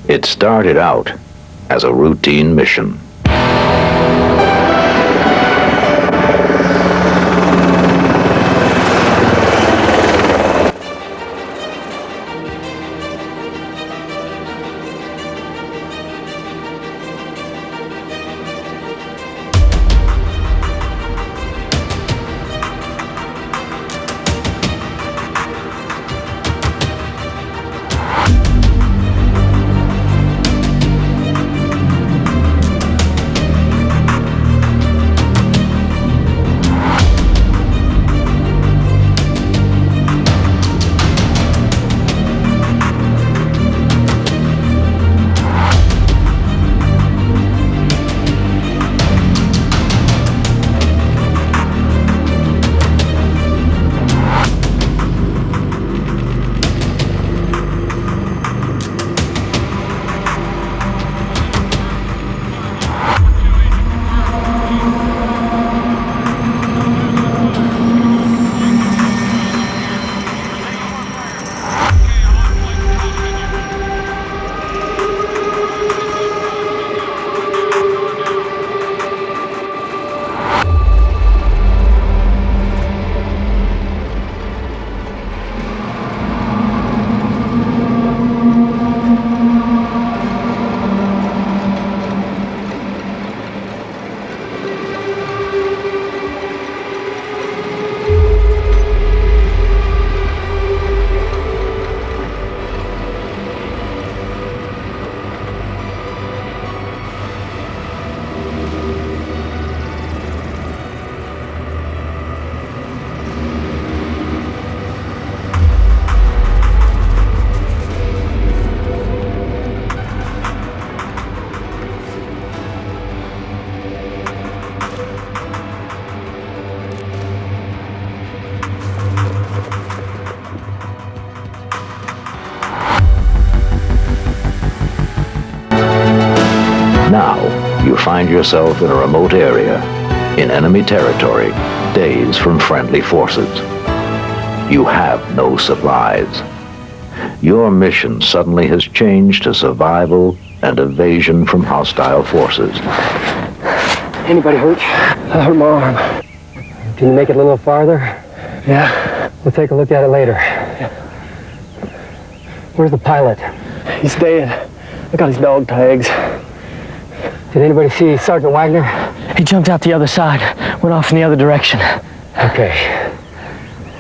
It started out as a routine mission. Now, you find yourself in a remote area, in enemy territory, days from friendly forces. You have no supplies. Your mission suddenly has changed to survival and evasion from hostile forces. Anybody hurt? I hurt my arm. Can you make it a little farther? Yeah. We'll take a look at it later. Yeah. Where's the pilot? He's dead. I got his dog tags. Did anybody see Sergeant Wagner? He jumped out the other side, went off in the other direction. Okay.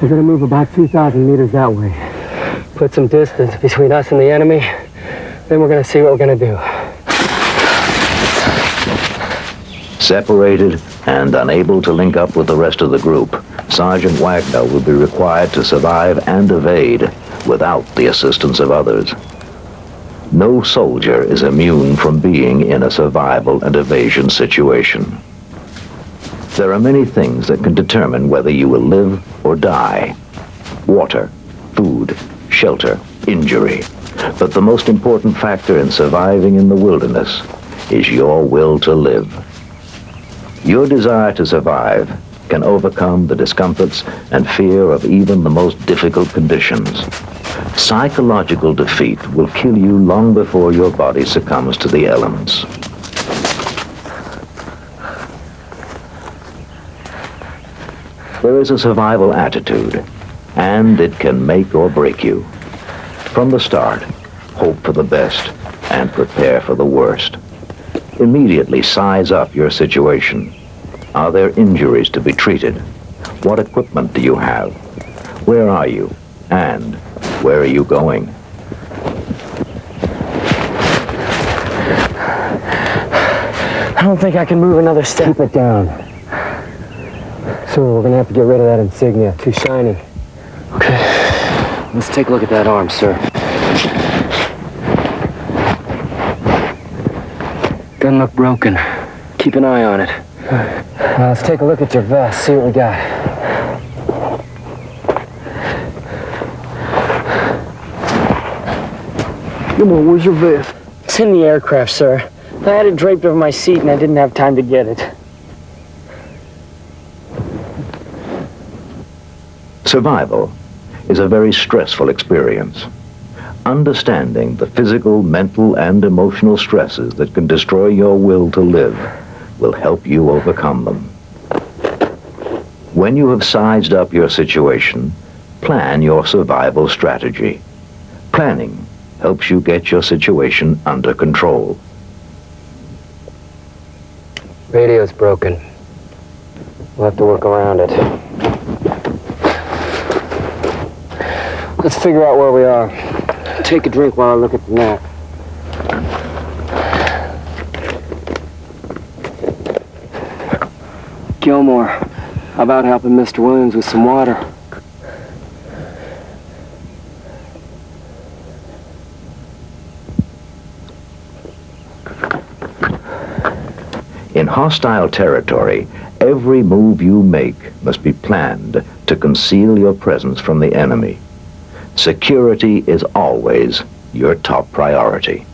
We're gonna move about 2,000 meters that way. Put some distance between us and the enemy, then we're gonna see what we're gonna do. Separated and unable to link up with the rest of the group, Sergeant Wagner will be required to survive and evade without the assistance of others. No soldier is immune from being in a survival and evasion situation. There are many things that can determine whether you will live or die. Water, food, shelter, injury. But the most important factor in surviving in the wilderness is your will to live. Your desire to survive can overcome the discomforts and fear of even the most difficult conditions. Psychological defeat will kill you long before your body succumbs to the elements. There is a survival attitude, and it can make or break you. From the start, hope for the best and prepare for the worst. Immediately size up your situation. Are there injuries to be treated? What equipment do you have? Where are you? And where are you going? I don't think I can move another step. Keep it down. So we're gonna have to get rid of that insignia. Too shiny. Okay. Let's take a look at that arm, sir. Doesn't look broken. Keep an eye on it. Now let's take a look at your vest, see what we got. Come on, where's your vest? It's in the aircraft, sir. I had it draped over my seat and I didn't have time to get it. Survival is a very stressful experience. Understanding the physical, mental, and emotional stresses that can destroy your will to live will help you overcome them. When you have sized up your situation, plan your survival strategy. Planning helps you get your situation under control. Radio's broken. We'll have to work around it. Let's figure out where we are. Take a drink while I look at the map. Gilmore, how about helping Mr. Williams with some water? In hostile territory, every move you make must be planned to conceal your presence from the enemy. Security is always your top priority.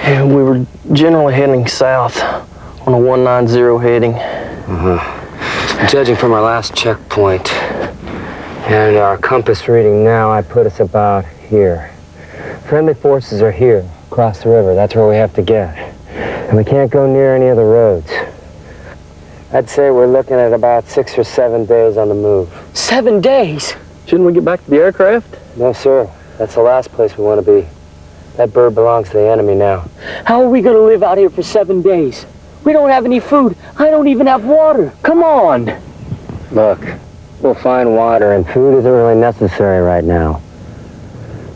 Yeah, we were generally heading south on a 190 heading. Judging from our last checkpoint and our compass reading now, I put us about here. Friendly forces are here, across the river. That's where we have to get. And we can't go near any of the roads. I'd say we're looking at about 6 or 7 days on the move. 7 days? Shouldn't we get back to the aircraft? No, sir. That's the last place we want to be. That bird belongs to the enemy now. How are we going to live out here for 7 days? We don't have any food. I don't even have water. Come on. Look, we'll find water, and food isn't really necessary right now.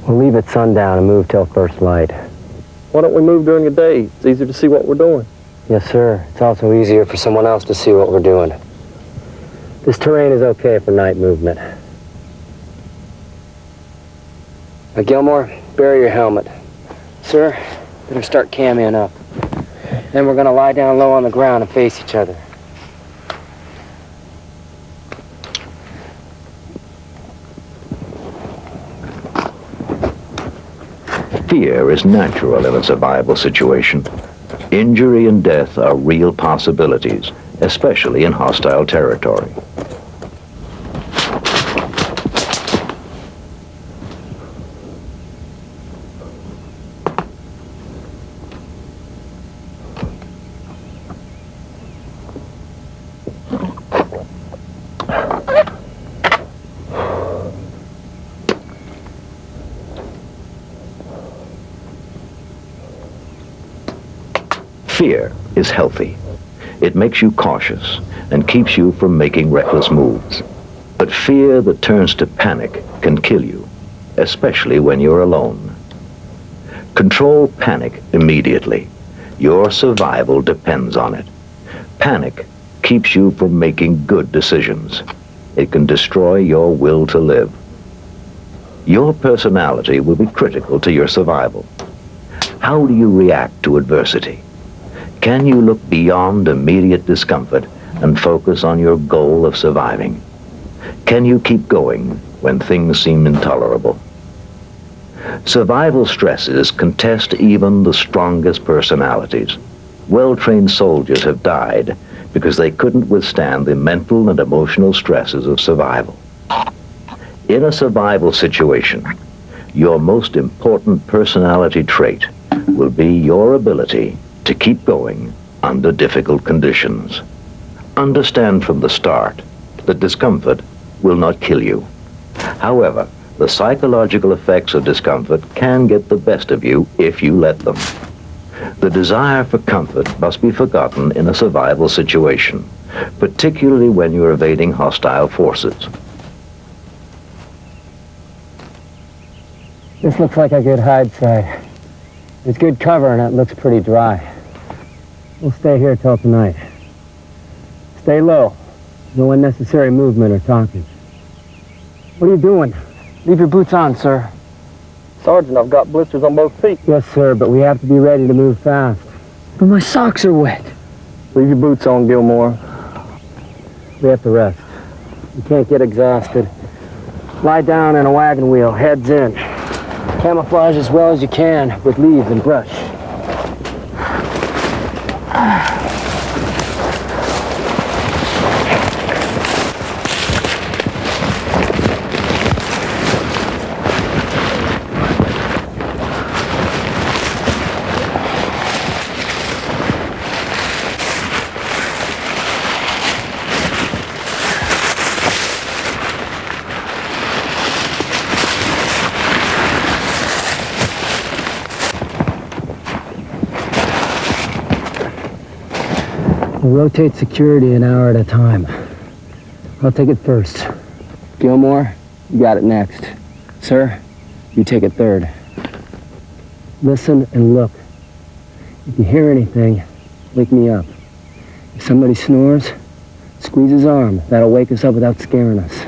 We'll leave at sundown and move till first light. Why don't we move during the day? It's easier to see what we're doing. Yes, sir. It's also easier for someone else to see what we're doing. This terrain is okay for night movement. Now, Gilmore, bury your helmet. Sir, better start camming up. Then we're going to lie down low on the ground and face each other. Fear is natural in a survival situation. Injury and death are real possibilities, especially in hostile territory. Fear is healthy. It makes you cautious and keeps you from making reckless moves. But fear that turns to panic can kill you, especially when you're alone. Control panic immediately. Your survival depends on it. Panic keeps you from making good decisions. It can destroy your will to live. Your personality will be critical to your survival. How do you react to adversity? Can you look beyond immediate discomfort and focus on your goal of surviving? Can you keep going when things seem intolerable? Survival stresses can test even the strongest personalities. Well-trained soldiers have died because they couldn't withstand the mental and emotional stresses of survival. In a survival situation, your most important personality trait will be your ability to keep going under difficult conditions. Understand from the start that discomfort will not kill you. However, the psychological effects of discomfort can get the best of you if you let them. The desire for comfort must be forgotten in a survival situation, particularly when you're evading hostile forces. This looks like a good hide site. There's good cover and it looks pretty dry. We'll stay here till tonight. Stay low. No unnecessary movement or talking. What are you doing? Leave your boots on, sir. Sergeant, I've got blisters on both feet. Yes, sir, but we have to be ready to move fast. But my socks are wet. Leave your boots on, Gilmore. We have to rest. You can't get exhausted. Lie down in a wagon wheel, heads in. Camouflage as well as you can with leaves and brush. We'll rotate security an hour at a time. I'll take it first. Gilmore, you got it next. Sir, you take it third. Listen and look. If you hear anything, wake me up. If somebody snores, squeeze his arm. That'll wake us up without scaring us.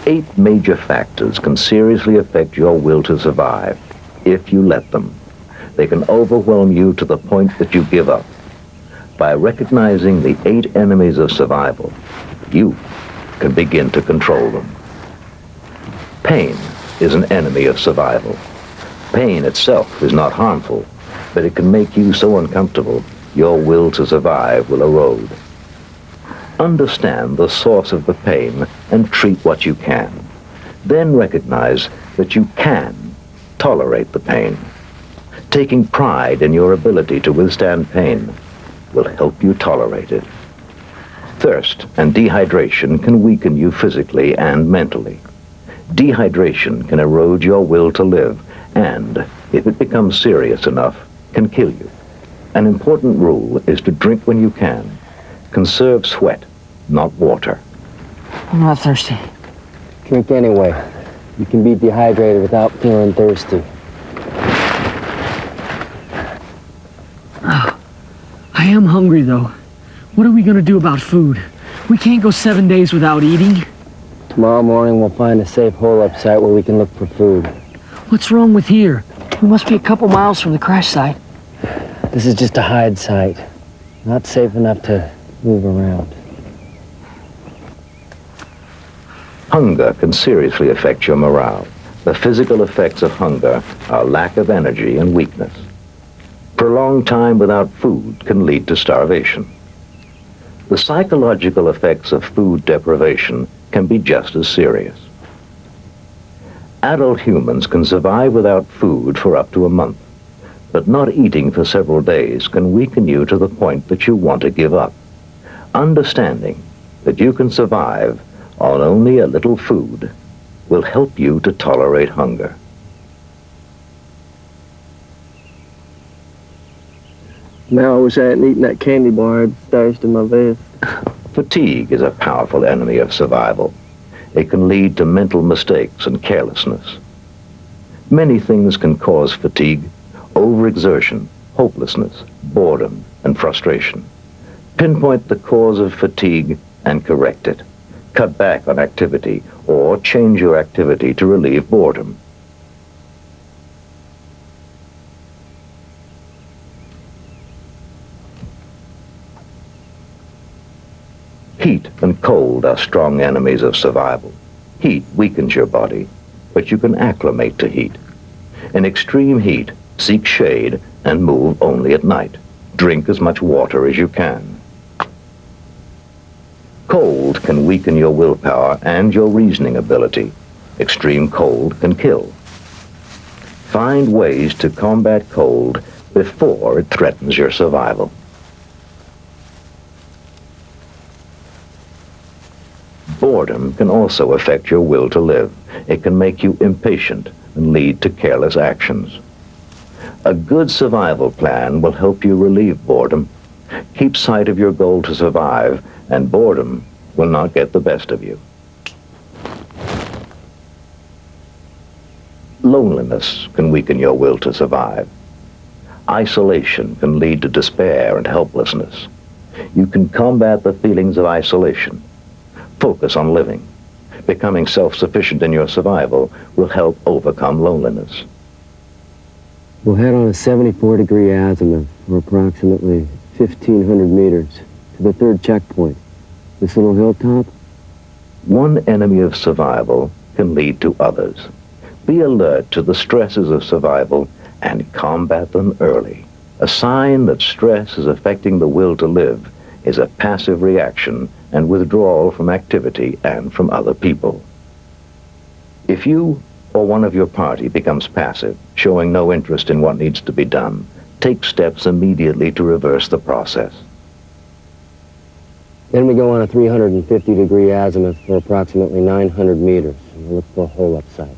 8 major factors can seriously affect your will to survive, if you let them. They can overwhelm you to the point that you give up. By recognizing the 8 enemies of survival, you can begin to control them. Pain is an enemy of survival. Pain itself is not harmful, but it can make you so uncomfortable, your will to survive will erode. Understand the source of the pain and treat what you can. Then recognize that you can tolerate the pain. Taking pride in your ability to withstand pain will help you tolerate it. Thirst and dehydration can weaken you physically and mentally. Dehydration can erode your will to live and, if it becomes serious enough, can kill you. An important rule is to drink when you can. Conserve sweat, not water. I'm not thirsty. Drink anyway. You can be dehydrated without feeling thirsty. I am hungry, though. What are we gonna do about food? We can't go 7 days without eating. Tomorrow morning we'll find a safe hole-up site where we can look for food. What's wrong with here? We must be a couple miles from the crash site. This is just a hide site. Not safe enough to move around. Hunger can seriously affect your morale. The physical effects of hunger are lack of energy and weakness. Prolonged time without food can lead to starvation. The psychological effects of food deprivation can be just as serious. Adult humans can survive without food for up to a month, but not eating for several days can weaken you to the point that you want to give up. Understanding that you can survive on only a little food will help you to tolerate hunger. Now I wish I hadn't eaten that candy bar I'd stashed in my vest. Fatigue is a powerful enemy of survival. It can lead to mental mistakes and carelessness. Many things can cause fatigue: overexertion, hopelessness, boredom, and frustration. Pinpoint the cause of fatigue and correct it. Cut back on activity or change your activity to relieve boredom. Heat and cold are strong enemies of survival. Heat weakens your body, but you can acclimate to heat. In extreme heat, seek shade and move only at night. Drink as much water as you can. Cold can weaken your willpower and your reasoning ability. Extreme cold can kill. Find ways to combat cold before it threatens your survival. Boredom can also affect your will to live. It can make you impatient and lead to careless actions. A good survival plan will help you relieve boredom. Keep sight of your goal to survive, and boredom will not get the best of you. Loneliness can weaken your will to survive. Isolation can lead to despair and helplessness. You can combat the feelings of isolation. Focus on living. Becoming self-sufficient in your survival will help overcome loneliness. We'll head on a 74-degree azimuth for approximately 1,500 meters to the 3rd checkpoint. This little hilltop? One enemy of survival can lead to others. Be alert to the stresses of survival and combat them early. A sign that stress is affecting the will to live is a passive reaction and withdrawal from activity and from other people. If you or one of your party becomes passive, showing no interest in what needs to be done, take steps immediately to reverse the process. Then we go on a 350-degree azimuth for approximately 900 meters, and we'll look for a hole-up site.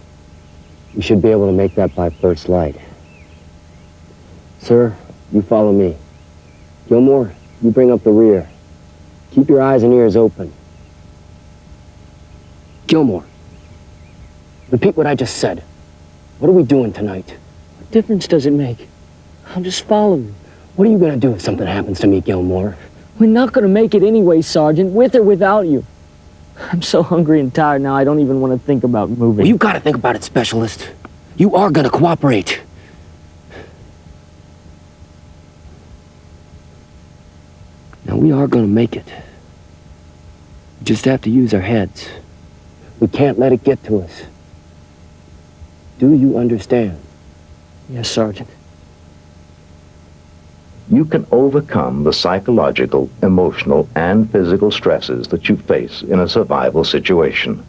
We should be able to make that by first light. Sir, you follow me. Gilmore, You bring up the rear. Keep your eyes and ears open. Gilmore, repeat what I just said. What are we doing tonight? What difference does it make? I'll just follow you. What are you gonna do if something happens to me, Gilmore? We're not gonna make it anyway, Sergeant, with or without you. I'm so hungry and tired now, I don't even want to think about moving. Well, you gotta think about it, Specialist. You are gonna cooperate. Now, we are gonna make it. We just have to use our heads. We can't let it get to us. Do you understand? Yes, Sergeant. You can overcome the psychological, emotional, and physical stresses that you face in a survival situation.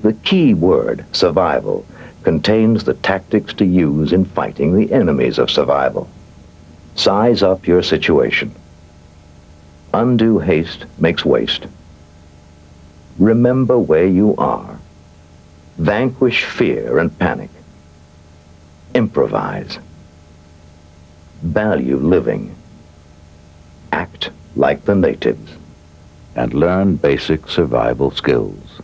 The key word, survival, contains the tactics to use in fighting the enemies of survival. Size up your situation. Undue haste makes waste. Remember where you are. Vanquish fear and panic. Improvise. Value living. Act like the natives. And learn basic survival skills.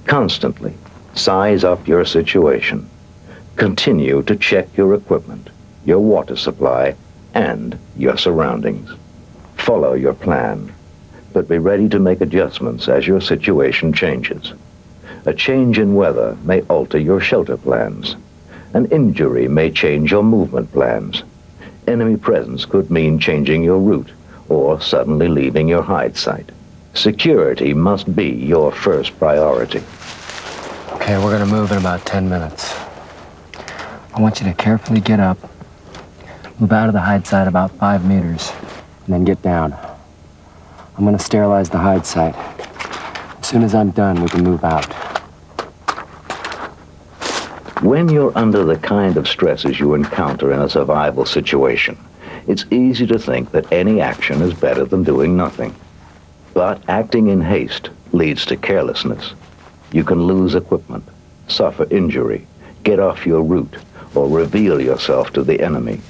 Constantly size up your situation. Continue to check your equipment, your water supply, and your surroundings. Follow your plan, but be ready to make adjustments as your situation changes. A change in weather may alter your shelter plans. An injury may change your movement plans. Enemy presence could mean changing your route or suddenly leaving your hide site. Security must be your first priority. Okay, we're gonna move in about 10 minutes. I want you to carefully get up, move out of the hide site about 5 meters, and then get down. I'm gonna sterilize the hide site. As soon as I'm done, we can move out. When you're under the kind of stresses you encounter in a survival situation, it's easy to think that any action is better than doing nothing. But acting in haste leads to carelessness. You can lose equipment, suffer injury, get off your route, or reveal yourself to the enemy.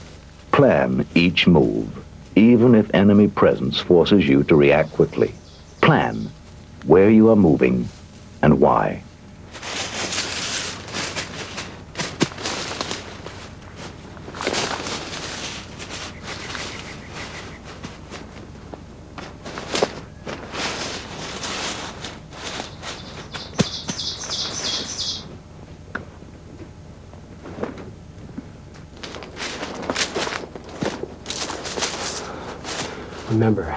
Plan each move, even if enemy presence forces you to react quickly. Plan where you are moving and why. Remember,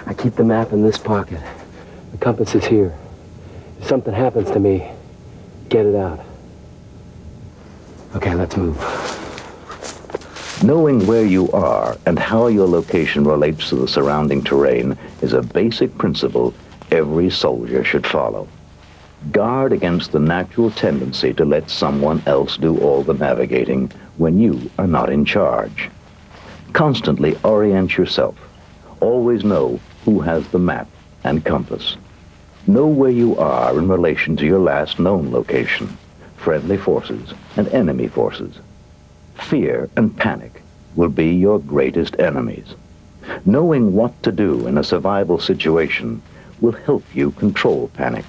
I keep the map in this pocket. The compass is here. If something happens to me, get it out. Okay, let's move. Knowing where you are and how your location relates to the surrounding terrain is a basic principle every soldier should follow. Guard against the natural tendency to let someone else do all the navigating when you are not in charge. Constantly orient yourself. Always know who has the map and compass. Know where you are in relation to your last known location, friendly forces and enemy forces. Fear and panic will be your greatest enemies. Knowing what to do in a survival situation will help you control panic.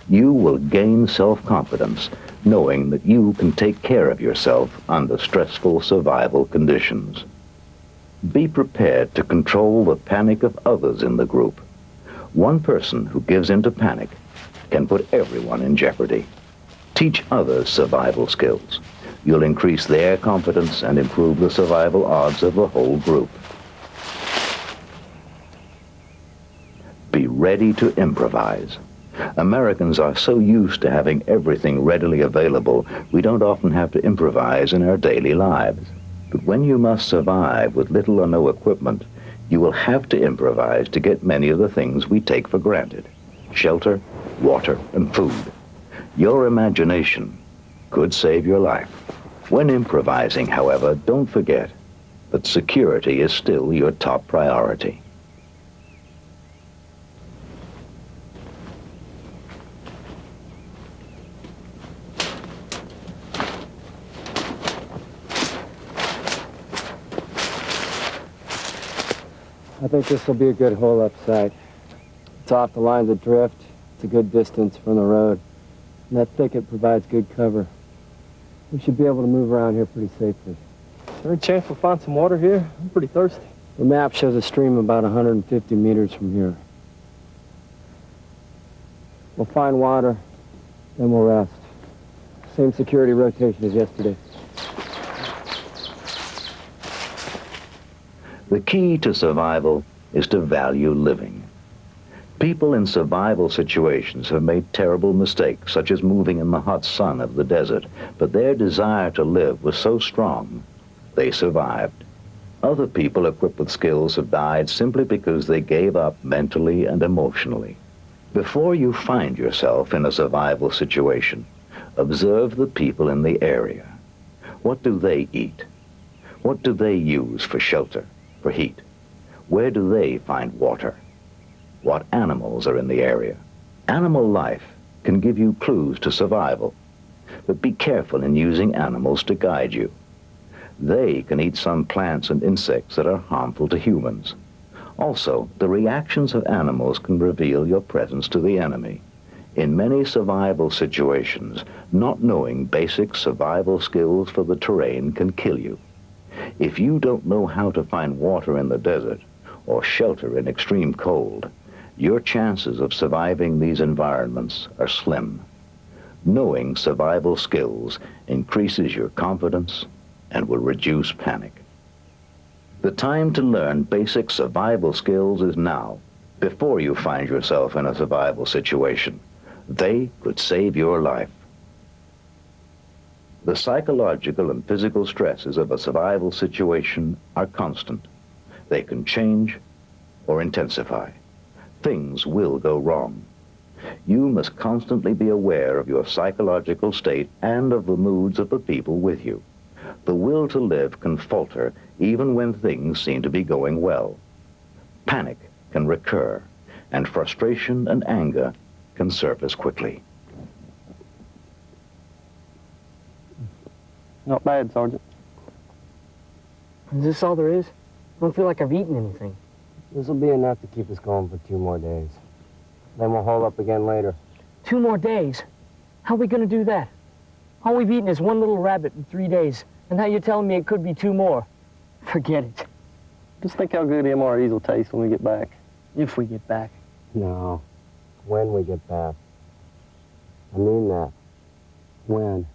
You will gain self-confidence knowing that you can take care of yourself under stressful survival conditions. Be prepared to control the panic of others in the group. One person who gives in to panic can put everyone in jeopardy. Teach others survival skills. You'll increase their confidence and improve the survival odds of the whole group. Be ready to improvise. Americans are so used to having everything readily available, we don't often have to improvise in our daily lives. But when you must survive with little or no equipment, you will have to improvise to get many of the things we take for granted. Shelter, water, and food. Your imagination could save your life. When improvising, however, don't forget that security is still your top priority. I think this will be a good hole-up site. It's off the lines of drift. It's a good distance from the road. And that thicket provides good cover. We should be able to move around here pretty safely. Is there a chance we'll find some water here? I'm pretty thirsty. The map shows a stream about 150 meters from here. We'll find water, then we'll rest. Same security rotation as yesterday. The key to survival is to value living. People in survival situations have made terrible mistakes, such as moving in the hot sun of the desert, but their desire to live was so strong, they survived. Other people equipped with skills have died simply because they gave up mentally and emotionally. Before you find yourself in a survival situation, observe the people in the area. What do they eat? What do they use for shelter, for heat? Where do they find water? What animals are in the area? Animal life can give you clues to survival, but be careful in using animals to guide you. They can eat some plants and insects that are harmful to humans. Also, the reactions of animals can reveal your presence to the enemy. In many survival situations, not knowing basic survival skills for the terrain can kill you. If you don't know how to find water in the desert or shelter in extreme cold, your chances of surviving these environments are slim. Knowing survival skills increases your confidence and will reduce panic. The time to learn basic survival skills is now, before you find yourself in a survival situation. They could save your life. The psychological and physical stresses of a survival situation are constant. They can change or intensify. Things will go wrong. You must constantly be aware of your psychological state and of the moods of the people with you. The will to live can falter even when things seem to be going well. Panic can recur, and frustration and anger can surface quickly. Not bad, Sergeant. Is this all there is? I don't feel like I've eaten anything. This will be enough to keep us going for 2 more days. Then we'll hole up again later. 2 more days? How are we going to do that? All we've eaten is 1 little rabbit in 3 days, and now you're telling me it could be 2 more. Forget it. Just think how good MREs will taste when we get back. If we get back. No. When we get back. I mean that. When?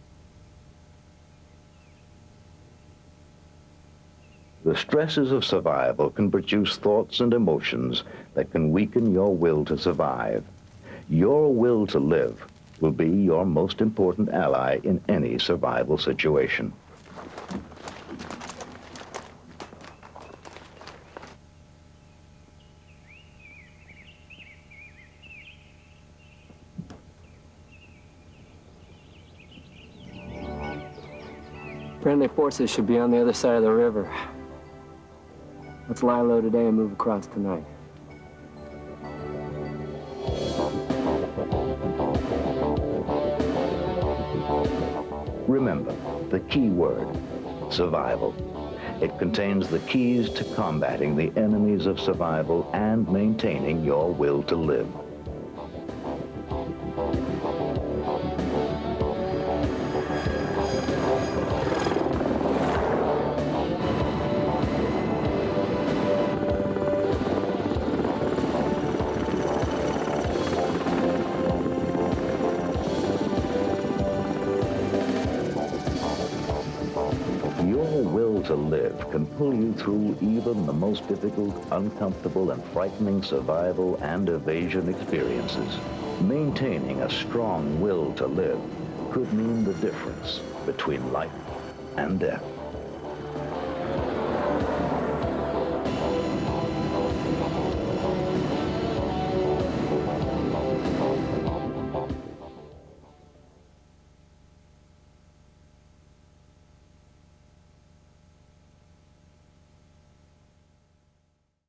The stresses of survival can produce thoughts and emotions that can weaken your will to survive. Your will to live will be your most important ally in any survival situation. Friendly forces should be on the other side of the river. Let's lie low today and move across tonight. Remember the key word, survival. It contains the keys to combating the enemies of survival and maintaining your will to live. Your will to live can pull you through even the most difficult, uncomfortable, and frightening survival and evasion experiences. Maintaining a strong will to live could mean the difference between life and death.